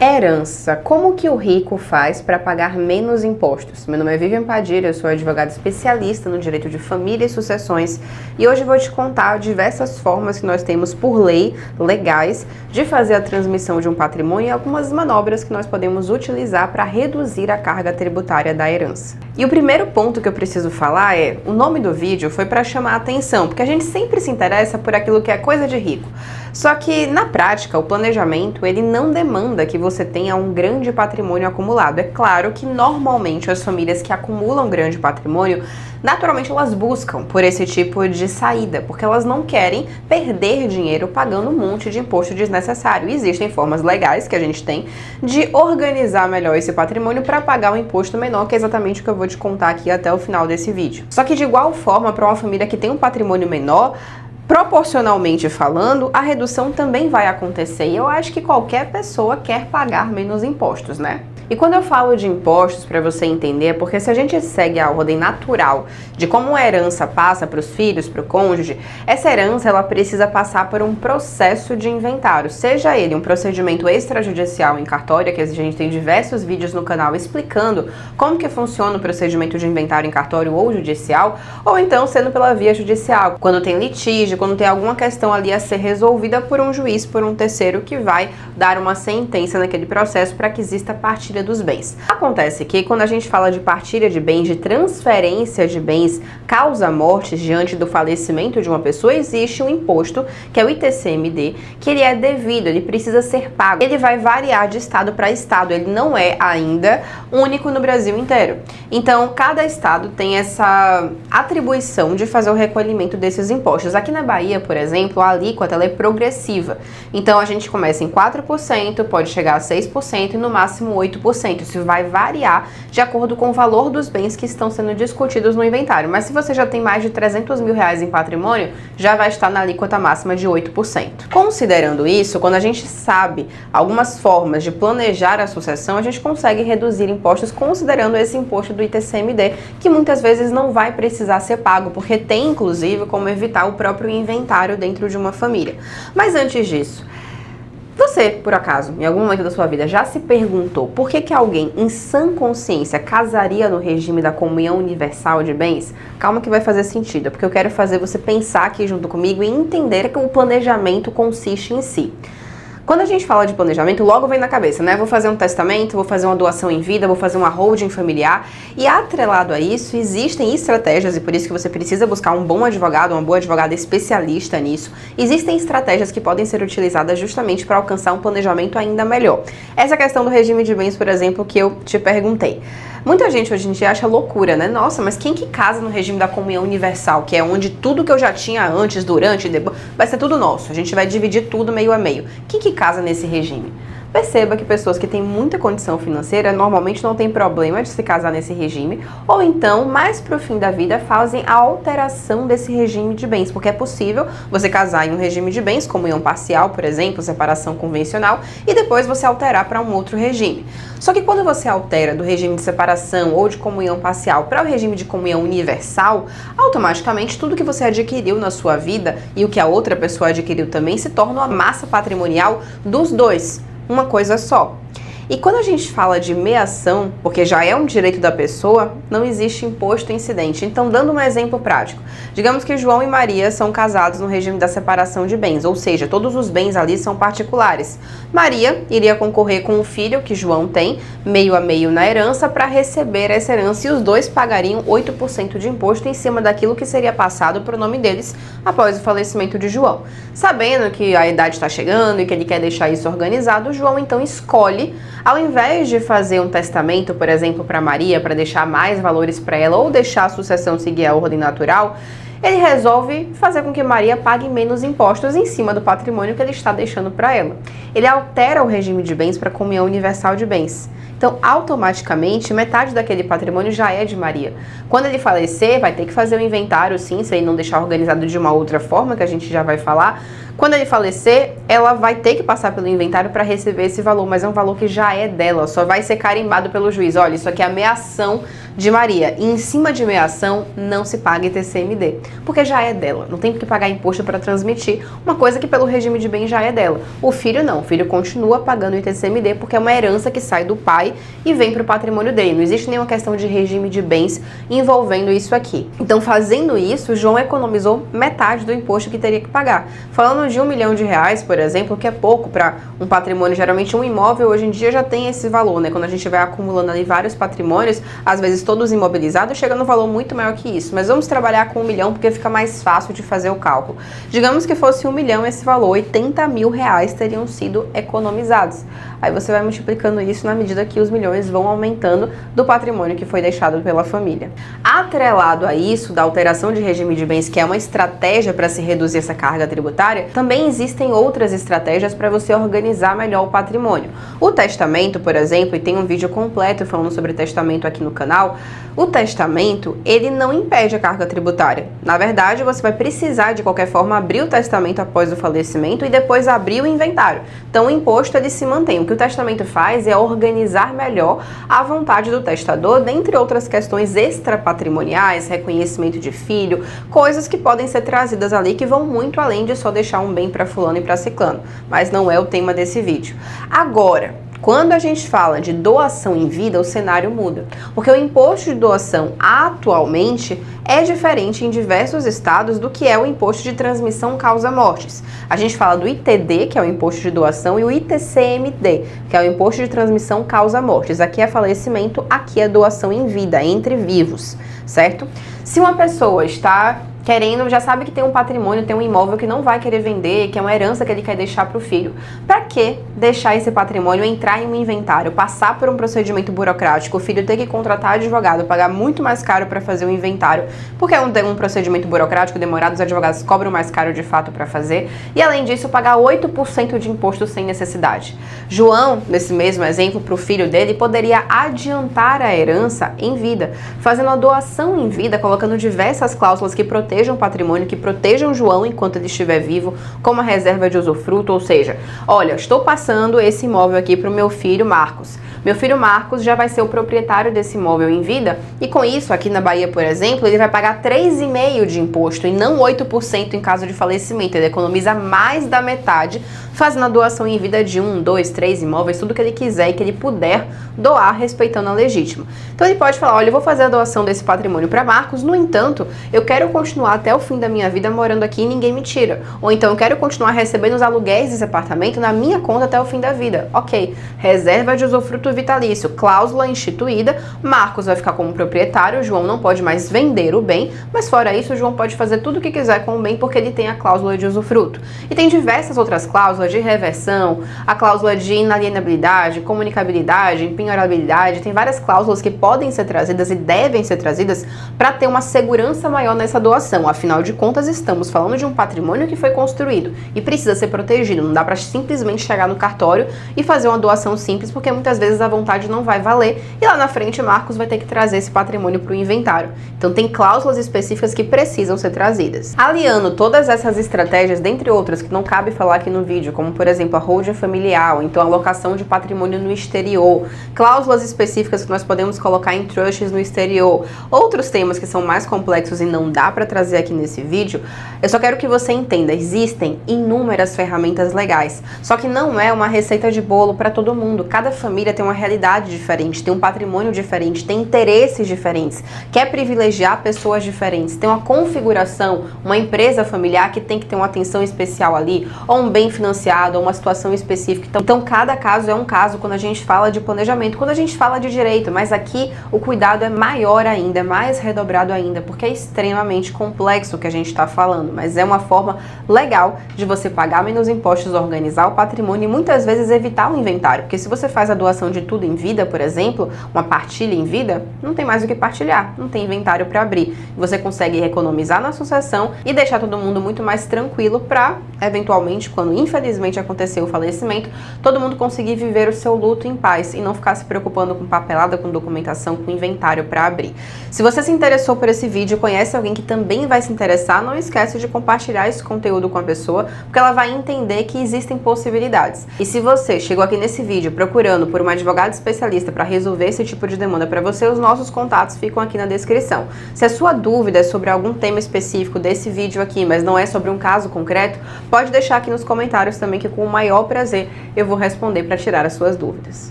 Herança. Como que o rico faz para pagar menos impostos? Meu nome é Vivian Padilha, eu sou advogada especialista no direito de família e sucessões e hoje vou te contar diversas formas que nós temos por lei, legais, de fazer a transmissão de um patrimônio e algumas manobras que nós podemos utilizar para reduzir a carga tributária da herança. E o primeiro ponto que eu preciso falar é, o nome do vídeo foi para chamar a atenção, porque a gente sempre se interessa por aquilo que é coisa de rico. Só que, na prática, o planejamento, ele não demanda que você tenha um grande patrimônio acumulado. É claro que, normalmente, as famílias que acumulam grande patrimônio, naturalmente elas buscam por esse tipo de saída, porque elas não querem perder dinheiro pagando um monte de imposto desnecessário. E existem formas legais que a gente tem de organizar melhor esse patrimônio para pagar um imposto menor, que é exatamente o que eu vou te contar aqui até o final desse vídeo. Só que, de igual forma, para uma família que tem um patrimônio menor, proporcionalmente falando, a redução também vai acontecer e eu acho que qualquer pessoa quer pagar menos impostos, né? E quando eu falo de impostos, para você entender, é porque se a gente segue a ordem natural de como a herança passa para os filhos, para o cônjuge, essa herança ela precisa passar por um processo de inventário, seja ele um procedimento extrajudicial em cartório, que a gente tem diversos vídeos no canal explicando como que funciona o procedimento de inventário em cartório ou judicial, ou então sendo pela via judicial, quando tem litígio, quando tem alguma questão ali a ser resolvida por um juiz, por um terceiro que vai dar uma sentença naquele processo para que exista partilha dos bens. Acontece que quando a gente fala de partilha de bens, de transferência de bens causa mortes diante do falecimento de uma pessoa, existe um imposto, que é o ITCMD, que ele é devido, ele precisa ser pago. Ele vai variar de estado para estado, ele não é ainda único no Brasil inteiro. Então, cada estado tem essa atribuição de fazer o recolhimento desses impostos. Aqui na Bahia, por exemplo, a alíquota ela é progressiva. Então, a gente começa em 4%, pode chegar a 6% e no máximo 8%. Isso vai variar de acordo com o valor dos bens que estão sendo discutidos no inventário. Mas se você já tem mais de 300 mil reais em patrimônio, já vai estar na alíquota máxima de 8%. Considerando isso, quando a gente sabe algumas formas de planejar a sucessão, a gente consegue reduzir impostos considerando esse imposto do ITCMD, que muitas vezes não vai precisar ser pago, porque tem inclusive como evitar o próprio inventário dentro de uma família. Mas antes disso, você, por acaso, em algum momento da sua vida, já se perguntou por que alguém em sã consciência casaria no regime da comunhão universal de bens? Calma que vai fazer sentido, porque eu quero fazer você pensar aqui junto comigo e entender que o planejamento consiste em si. Quando a gente fala de planejamento, logo vem na cabeça, né? Vou fazer um testamento, vou fazer uma doação em vida, vou fazer uma holding familiar. E atrelado a isso, existem estratégias, e por isso que você precisa buscar um bom advogado, uma boa advogada especialista nisso. Existem estratégias que podem ser utilizadas justamente para alcançar um planejamento ainda melhor. Essa questão do regime de bens, por exemplo, que eu te perguntei. Muita gente hoje em dia acha loucura, né? Nossa, mas quem que casa no regime da comunhão universal, que é onde tudo que eu já tinha antes, durante e depois, vai ser tudo nosso. A gente vai dividir tudo meio a meio. Quem que casa nesse regime? Perceba que pessoas que têm muita condição financeira normalmente não têm problema de se casar nesse regime, ou então, mais pro fim da vida, fazem a alteração desse regime de bens, porque é possível você casar em um regime de bens, comunhão parcial, por exemplo, separação convencional, e depois você alterar para um outro regime. Só que quando você altera do regime de separação ou de comunhão parcial para o regime de comunhão universal, automaticamente tudo que você adquiriu na sua vida e o que a outra pessoa adquiriu também se torna uma massa patrimonial dos dois. Uma coisa só. E quando a gente fala de meação, porque já é um direito da pessoa, não existe imposto incidente. Então, dando um exemplo prático, digamos que João e Maria são casados no regime da separação de bens, ou seja, todos os bens ali são particulares. Maria iria concorrer com o filho que João tem, meio a meio na herança, para receber essa herança e os dois pagariam 8% de imposto em cima daquilo que seria passado para o nome deles após o falecimento de João. Sabendo que a idade está chegando e que ele quer deixar isso organizado, João então escolhe, ao invés de fazer um testamento, por exemplo, para Maria, para deixar mais valores para ela ou deixar a sucessão seguir a ordem natural, ele resolve fazer com que Maria pague menos impostos em cima do patrimônio que ele está deixando para ela. Ele altera o regime de bens para a comunhão universal de bens. Então, automaticamente, metade daquele patrimônio já é de Maria. Quando ele falecer, vai ter que fazer o inventário, sim, se ele não deixar organizado de uma outra forma, que a gente já vai falar. Quando ele falecer, ela vai ter que passar pelo inventário para receber esse valor, mas é um valor que já é dela, só vai ser carimbado pelo juiz. Olha, isso aqui é a meação de Maria. E em cima de meação não se paga ITCMD, porque já é dela. Não tem que pagar imposto para transmitir uma coisa que pelo regime de bem já é dela. O filho não, o filho continua pagando ITCMD porque é uma herança que sai do pai e vem para o patrimônio dele. Não existe nenhuma questão de regime de bens envolvendo isso aqui. Então, fazendo isso, João economizou metade do imposto que teria que pagar. Falando de R$1 milhão, por exemplo, que é pouco para um patrimônio, geralmente um imóvel hoje em dia já tem esse valor, né? Quando a gente vai acumulando ali vários patrimônios, às vezes todos imobilizados, chega no valor muito maior que isso. Mas vamos trabalhar com R$1 milhão porque fica mais fácil de fazer o cálculo. Digamos que fosse R$1 milhão esse valor, R$80 mil teriam sido economizados. Aí você vai multiplicando isso na medida que os milhões vão aumentando do patrimônio que foi deixado pela família. Atrelado a isso, da alteração de regime de bens, que é uma estratégia para se reduzir essa carga tributária, também existem outras estratégias para você organizar melhor o patrimônio. O testamento, por exemplo, e tem um vídeo completo falando sobre testamento aqui no canal, o testamento, ele não impede a carga tributária. Na verdade, você vai precisar, de qualquer forma, abrir o testamento após o falecimento e depois abrir o inventário. Então, o imposto, ele se mantém. O que o testamento faz é organizar melhor a vontade do testador, dentre outras questões extrapatrimoniais, reconhecimento de filho, coisas que podem ser trazidas ali que vão muito além de só deixar um bem para fulano e para ciclano. Mas não é o tema desse vídeo. Agora, quando a gente fala de doação em vida, o cenário muda. Porque o imposto de doação atualmente é diferente em diversos estados do que é o imposto de transmissão causa-mortes. A gente fala do ITD, que é o imposto de doação, e o ITCMD, que é o imposto de transmissão causa-mortes. Aqui é falecimento, aqui é doação em vida, entre vivos, certo? Se uma pessoa está querendo, já sabe que tem um patrimônio, tem um imóvel que não vai querer vender, que é uma herança que ele quer deixar para o filho. Para que deixar esse patrimônio entrar em um inventário, passar por um procedimento burocrático, o filho ter que contratar advogado, pagar muito mais caro para fazer o inventário, porque é um procedimento burocrático demorado, os advogados cobram mais caro de fato para fazer, e além disso pagar 8% de imposto sem necessidade. João, nesse mesmo exemplo, para o filho dele, poderia adiantar a herança em vida, fazendo a doação em vida, colocando diversas cláusulas que protejam o patrimônio, que protejam João enquanto ele estiver vivo, como a reserva de usufruto, ou seja, olha, estou passando esse imóvel aqui para o meu filho Marcos. Meu filho Marcos já vai ser o proprietário desse imóvel em vida e com isso, aqui na Bahia, por exemplo, ele vai pagar 3,5% de imposto e não 8% em caso de falecimento. Ele economiza mais da metade fazendo a doação em vida de 1, 2, 3 imóveis, tudo que ele quiser e que ele puder doar respeitando a legítima. Então ele pode falar, olha, eu vou fazer a doação desse patrimônio para Marcos, no entanto, eu quero continuar até o fim da minha vida morando aqui e ninguém me tira. Ou então eu quero continuar recebendo os aluguéis desse apartamento na minha conta até o fim da vida. Ok, reserva de usufruto vitalício, cláusula instituída, Marcos vai ficar como proprietário, João não pode mais vender o bem, mas fora isso, João pode fazer tudo o que quiser com o bem porque ele tem a cláusula de usufruto. E tem diversas outras cláusulas de reversão, a cláusula de inalienabilidade, comunicabilidade, penhorabilidade, tem várias cláusulas que podem ser trazidas e devem ser trazidas para ter uma segurança maior nessa doação. Afinal de contas, estamos falando de um patrimônio que foi construído e precisa ser protegido. Não dá para simplesmente chegar no cartório e fazer uma doação simples, porque muitas vezes a vontade não vai valer e lá na frente Marcos vai ter que trazer esse patrimônio para o inventário. Então tem cláusulas específicas que precisam ser trazidas. Aliando todas essas estratégias, dentre outras que não cabe falar aqui no vídeo, como por exemplo a holding familiar, ou então a alocação de patrimônio no exterior, cláusulas específicas que nós podemos colocar em trusts no exterior, outros temas que são mais complexos e não dá para trazer aqui nesse vídeo, eu só quero que você entenda, existem inúmeras ferramentas legais, só que não é uma receita de bolo para todo mundo. Cada família tem uma realidade diferente, tem um patrimônio diferente, tem interesses diferentes, quer privilegiar pessoas diferentes, tem uma configuração, uma empresa familiar que tem que ter uma atenção especial ali, ou um bem financiado, ou uma situação específica. Então cada caso é um caso quando a gente fala de planejamento, quando a gente fala de direito, mas aqui o cuidado é maior ainda, é mais redobrado ainda, porque é extremamente complexo o que a gente está falando, mas é uma forma legal de você pagar menos impostos, organizar o patrimônio e muitas vezes evitar o inventário, porque se você faz a doação de tudo em vida, por exemplo, uma partilha em vida, não tem mais o que partilhar, não tem inventário para abrir. Você consegue economizar na sucessão e deixar todo mundo muito mais tranquilo para, eventualmente, quando infelizmente acontecer o falecimento, todo mundo conseguir viver o seu luto em paz e não ficar se preocupando com papelada, com documentação, com inventário para abrir. Se você se interessou por esse vídeo, conhece alguém que também vai se interessar, não esquece de compartilhar esse conteúdo com a pessoa, porque ela vai entender que existem possibilidades. E se você chegou aqui nesse vídeo procurando por uma advogada especialista para resolver esse tipo de demanda para você, os nossos contatos ficam aqui na descrição. Se a sua dúvida é sobre algum tema específico desse vídeo aqui, mas não é sobre um caso concreto, pode deixar aqui nos comentários também, que com o maior prazer eu vou responder para tirar as suas dúvidas.